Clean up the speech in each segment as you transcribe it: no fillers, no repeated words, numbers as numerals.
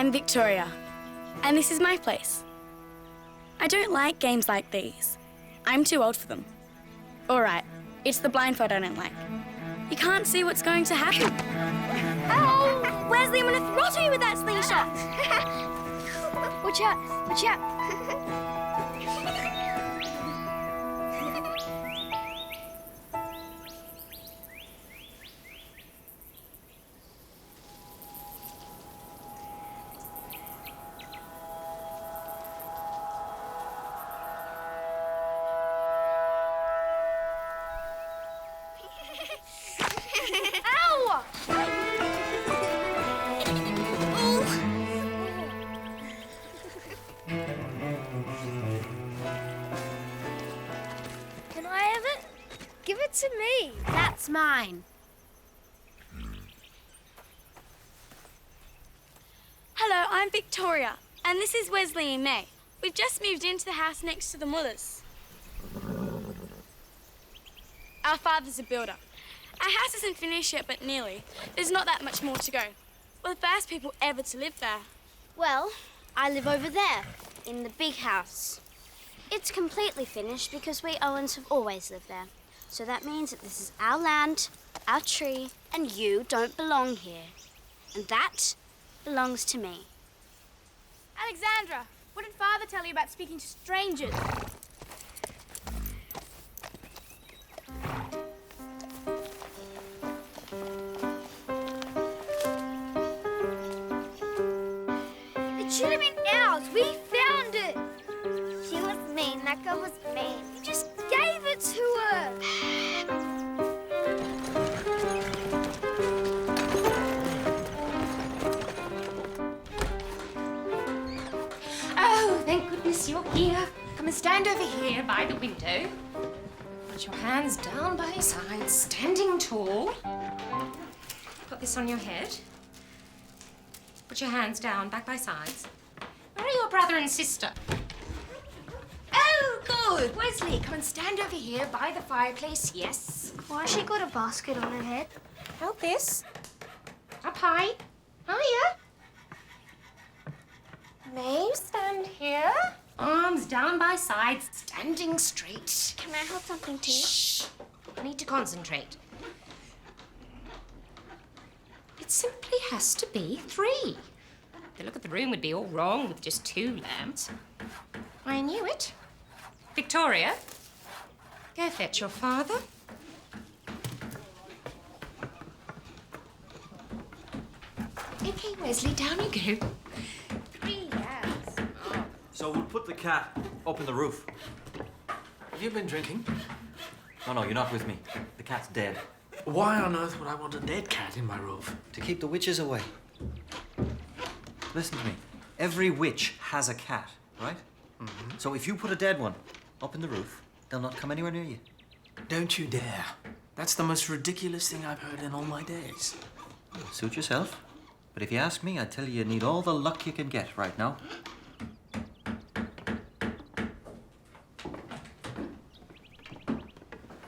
I'm Victoria, and this is my place. I don't like games like these. I'm too old for them. All right, it's the blindfold I don't like. You can't see what's going to happen. Oh, Wesley, I'm going to throttle you with that slingshot. Watch out, watch out. Can I have it? Give it to me. That's mine. Hello, I'm Victoria, and this is Wesley and May. We've just moved into the house next to the Mullers. Our father's a builder. Our house isn't finished yet, but nearly. There's not that much more to go. We're the first people ever to live there. Well, I live over there, in the big house. It's completely finished because we Owens have always lived there. So that means that this is our land, our tree, and you don't belong here. And that belongs to me. Alexandra, what did Father tell you about speaking to strangers? It should have been ours. We found it. She was mean. That girl was mean. You just gave it to her. Oh, thank goodness you're here. Come and stand over here by the window. Put your hands down by your sides, standing tall. Put this on your head. Put your hands down, back by sides. Where are your brother and sister? Oh, good. Wesley, come and stand over here by the fireplace. Yes. Why has she got a basket on her head? Held this. Up high. Higher. May stand here. Arms down by sides, standing straight. Can I hold something too? Shh. I need to concentrate. It simply has to be 3. The look of the room would be all wrong with just 2 lamps. I knew it. Victoria, go fetch your father. Okay, Wesley, down you go. 3 lamps. Oh. So we'll put the cat up in the roof. Have you been drinking? No, you're not with me. The cat's dead. Why on earth would I want a dead cat in my roof? To keep the witches away. Listen to me. Every witch has a cat, right? Mm-hmm. So if you put a dead one up in the roof, they'll not come anywhere near you. Don't you dare. That's the most ridiculous thing I've heard in all my days. Suit yourself. But if you ask me, I'd tell you need all the luck you can get right now.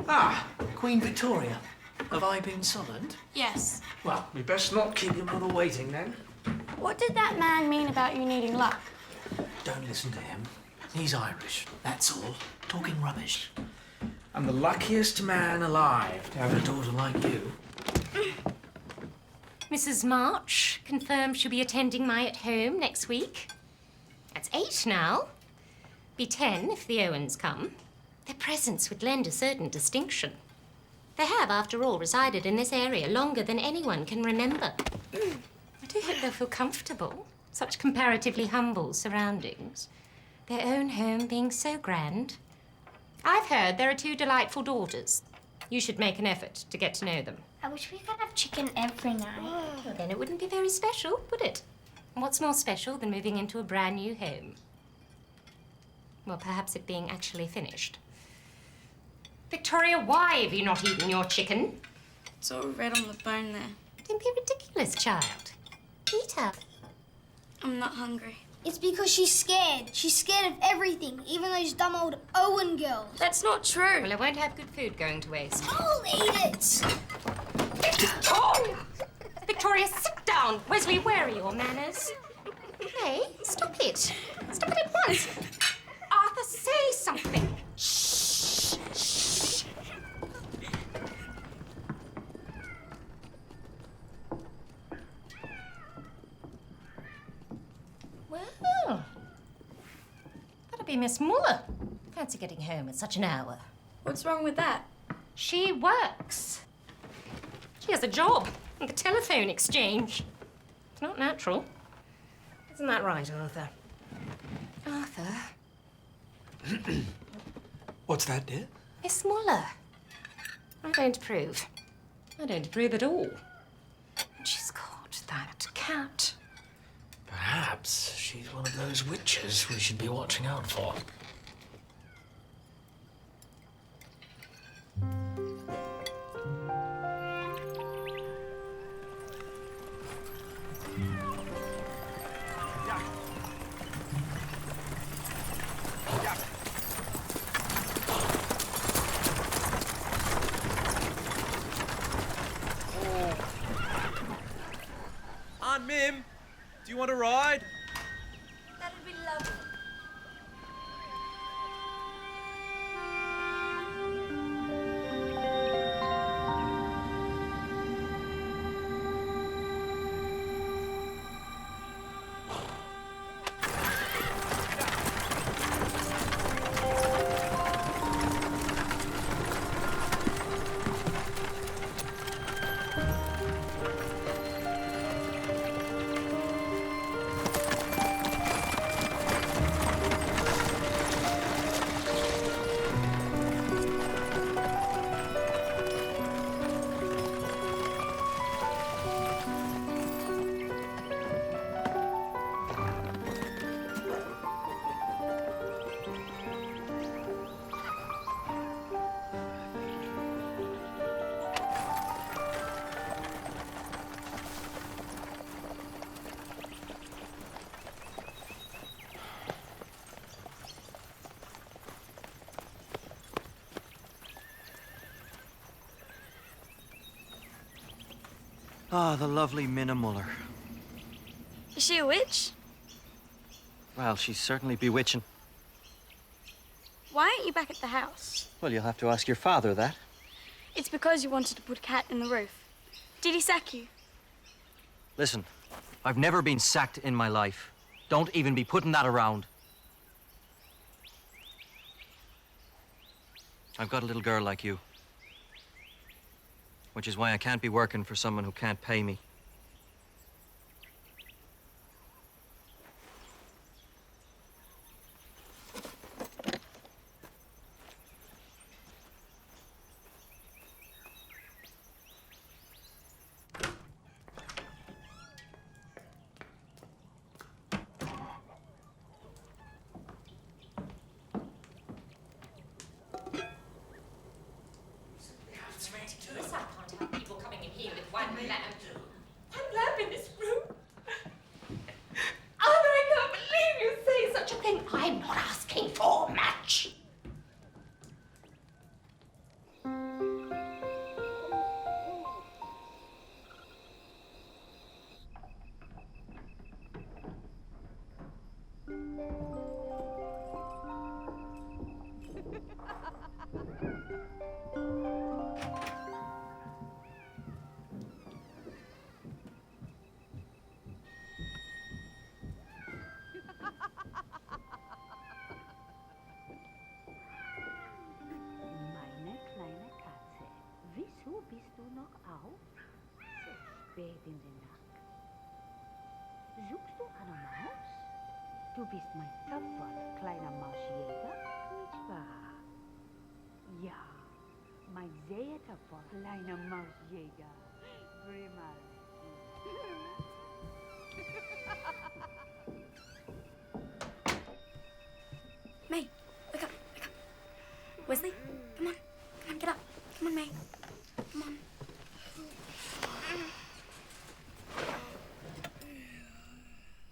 Ah, Queen Victoria. Have I been summoned? Yes. Well, we best not keep your mother waiting then. What did that man mean about you needing luck? Don't listen to him. He's Irish, that's all. Talking rubbish. I'm the luckiest man alive to have a daughter like you. Mrs. March confirmed she'll be attending my at home next week. That's 8 now. Be 10 if the Owens come. Their presence would lend a certain distinction. They have, after all, resided in this area longer than anyone can remember. I do hope they'll feel comfortable. Such comparatively humble surroundings. Their own home being so grand. I've heard there are 2 delightful daughters. You should make an effort to get to know them. I wish we could have chicken every night. Well, then it wouldn't be very special, would it? And what's more special than moving into a brand new home? Well, perhaps it being actually finished. Victoria, why have you not eaten your chicken? It's all red on the bone there. Don't be ridiculous, child. Eat up. I'm not hungry. It's because she's scared. She's scared of everything, even those dumb old Owen girls. That's not true. Well, I won't have good food going to waste. I'll eat it. Oh! Victoria, sit down. Wesley, where are your manners? be Miss Muller. Fancy getting home at such an hour. What's wrong with that? She works. She has a job in the telephone exchange. It's not natural. Isn't that right, Arthur? Arthur? What's that, dear? Miss Muller. I don't approve. I don't approve at all. And she's got that cat. Perhaps she's one of those witches we should be watching out for. Aunt Mim, do you want a ride? That'd be lovely. Ah, the lovely Minna Muller. Is she a witch? Well, she's certainly bewitching. Why aren't you back at the house? Well, you'll have to ask your father that. It's because you wanted to put a cat in the roof. Did he sack you? Listen, I've never been sacked in my life. Don't even be putting that around. I've got a little girl like you. Which is why I can't be working for someone who can't pay me. I'm not asking for much. Bist du noch auf? So spät in der Nacht. Suchst du eine Maus? Du bist mein tapferer kleiner Mausjäger, nicht wahr? Ja, mein sehr tapferer kleiner Mausjäger. Prima. May, wake up, wake up. Wesley, come on, get up. Come on, May. Come on.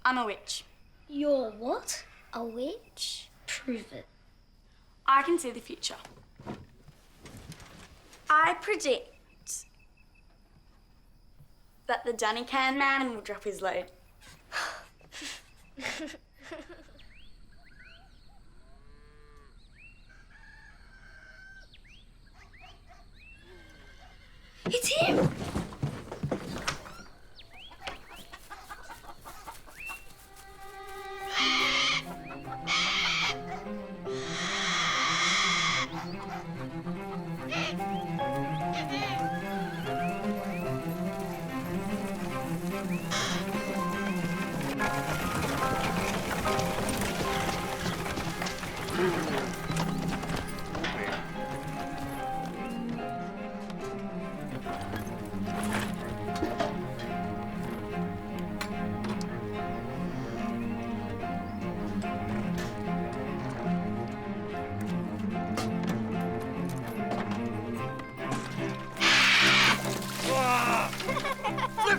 I'm a witch. You're what? A witch? Prove it. I can see the future. I predict that the Dunny Can Man will drop his load. It's him!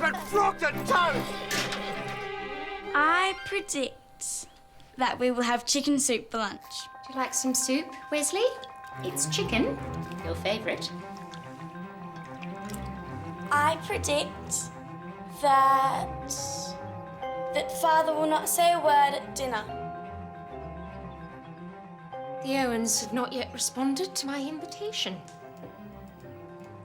flippin' frogged and toast! I predict that we will have chicken soup for lunch. Do you like some soup, Wesley? It's chicken, your favourite. I predict that Father will not say a word at dinner. The Owens have not yet responded to my invitation.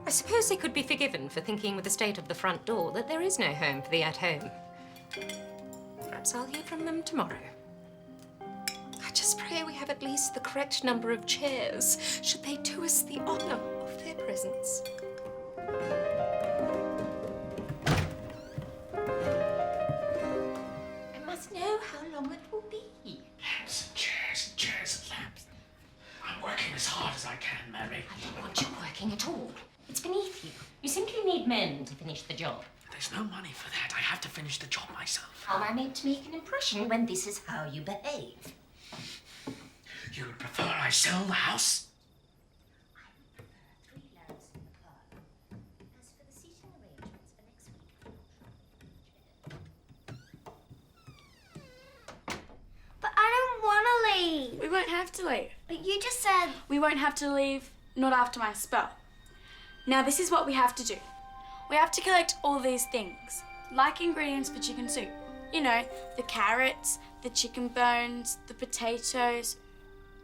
I suppose they could be forgiven for thinking with the state of the front door that there is no home for the at-home. Perhaps I'll hear from them tomorrow. I just pray we have at least the correct number of chairs, should they do us the honour of their presence. I must know how long it will be. Lamps and chairs and lamps. I'm working as hard as I can, Mary. I don't want you working at all. It's beneath you. You simply need men to finish the job. There's no money for that. I have to finish the job myself. How am I made to make an impression when this is how you behave? You would prefer I sell the house? I would prefer 3 lamps in the parlour. As for the seating arrangements for next week, But I don't want to leave. We won't have to leave. But you just said... We won't have to leave, not after my spell. Now this is what we have to do. We have to collect all these things, like ingredients for chicken soup. You know, the carrots, the chicken bones, the potatoes.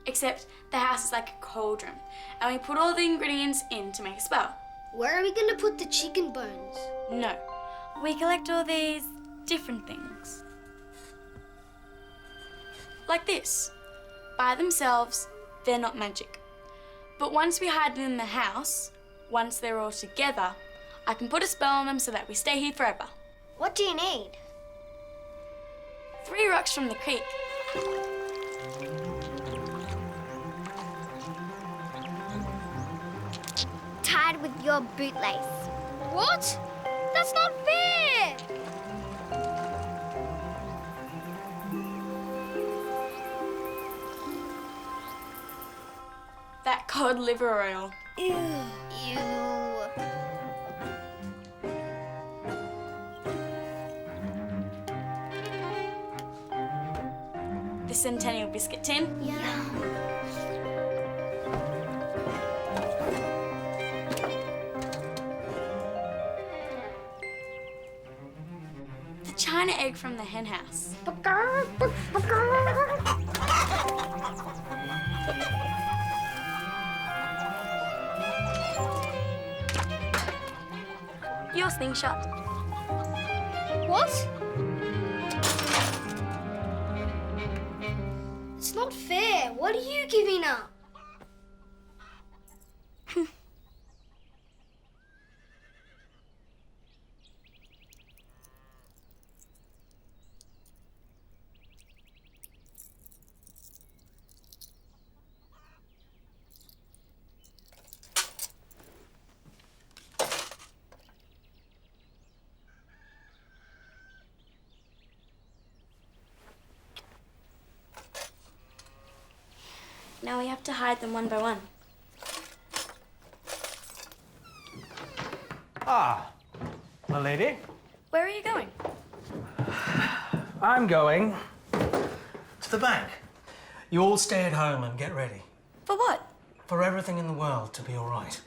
Except the house is like a cauldron, and we put all the ingredients in to make a spell. Where are we going to put the chicken bones? No, we collect all these different things. Like this. By themselves, they're not magic. But once we hide them in the house, once they're all together, I can put a spell on them so that we stay here forever. What do you need? 3 rocks from the creek. Tied with your bootlace. What? That's not fair! That cod liver oil. Ew. The Centennial biscuit tin. Yeah. The China egg from the hen house. Your slingshot. What? It's not fair. What are you giving up? Now we have to hide them one by one. Ah, my lady. Where are you going? I'm going to the bank. You all stay at home and get ready. For what? For everything in the world to be all right.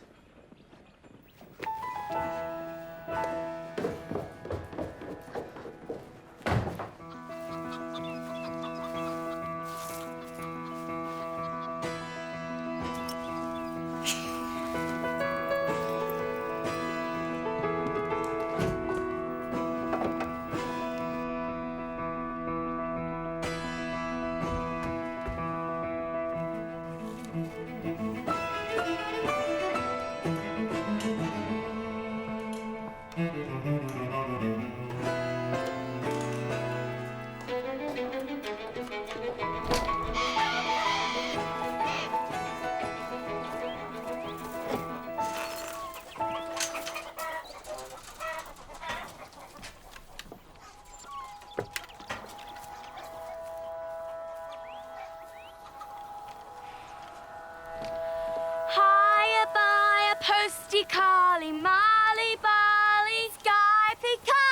Hiya, bye, posty, Carly, Marley, Barley, Sky, Peacock.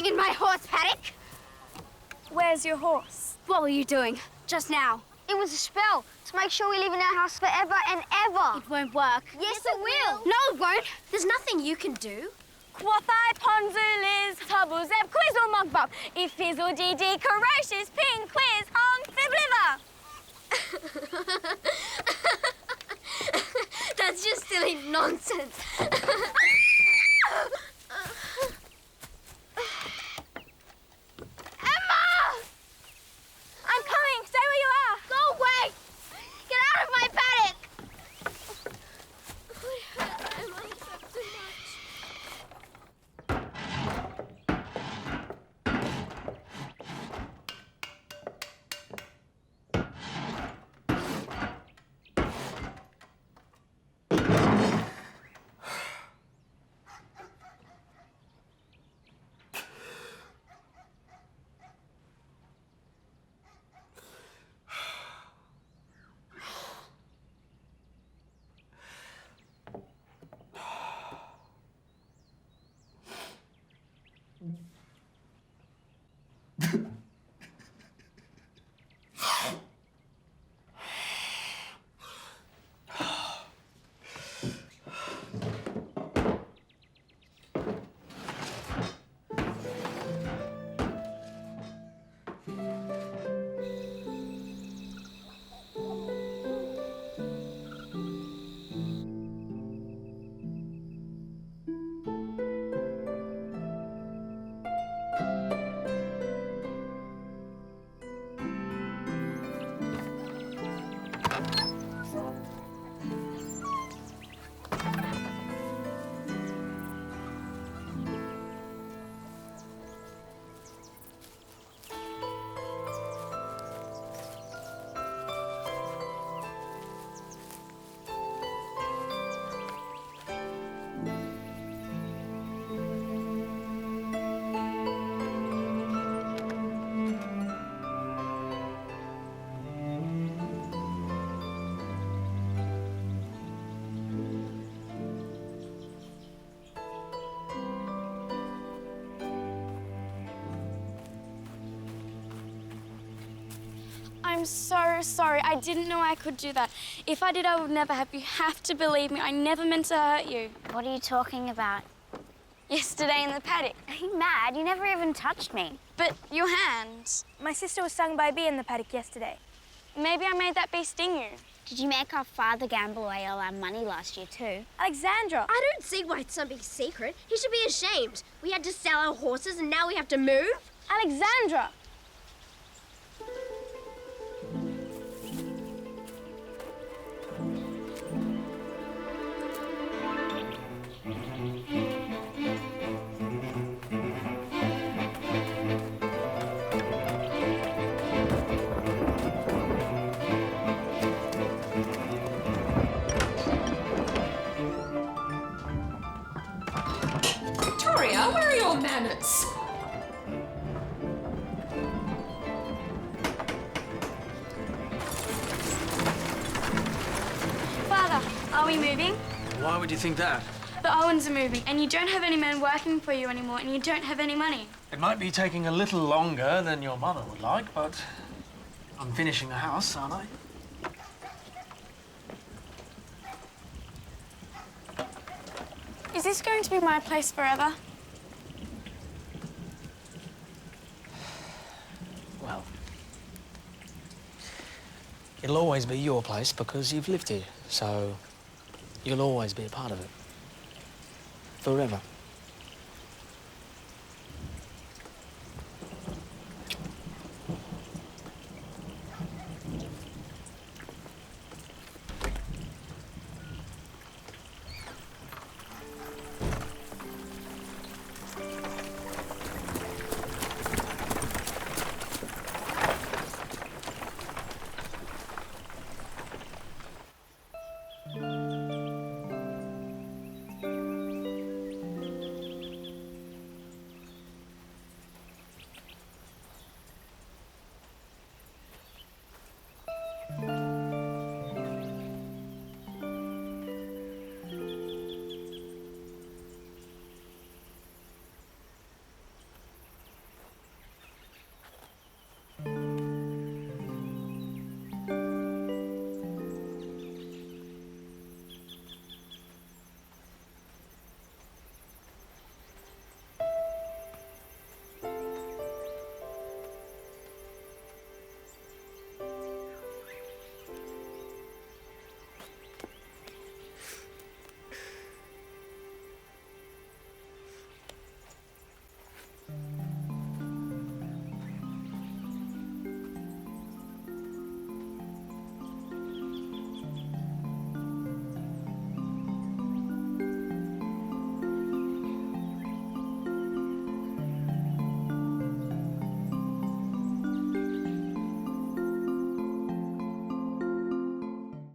in my horse paddock. Where's your horse? What were you doing just now? It was a spell to make sure we live in our house forever and ever. It won't work. Yes, it will. No, it won't. There's nothing you can do. Quathai Ponzu Liz Tubble Zeb Quizzle Mugbub If Fizzle Dee Dee Ferocious Ping Quiz Hong Fibliver. That's just silly nonsense. Emma! I'm coming. Stay where you are. Go away! Get out of my paddock! I'm so sorry. I didn't know I could do that. If I did, I would never have. You have to believe me. I never meant to hurt you. What are you talking about? Yesterday in the paddock. Are you mad? You never even touched me. But your hand. My sister was stung by a bee in the paddock yesterday. Maybe I made that bee sting you. Did you make our father gamble away all our money last year too? Alexandra! I don't see why it's some big secret. He should be ashamed. We had to sell our horses and now we have to move. Alexandra! Victoria, where are your manners? Father, are we moving? Why would you think that? The Owens are moving, and you don't have any men working for you anymore, and you don't have any money. It might be taking a little longer than your mother would like, but I'm finishing the house, aren't I? Is this going to be my place forever? Well, it'll always be your place because you've lived here, so you'll always be a part of it. Forever.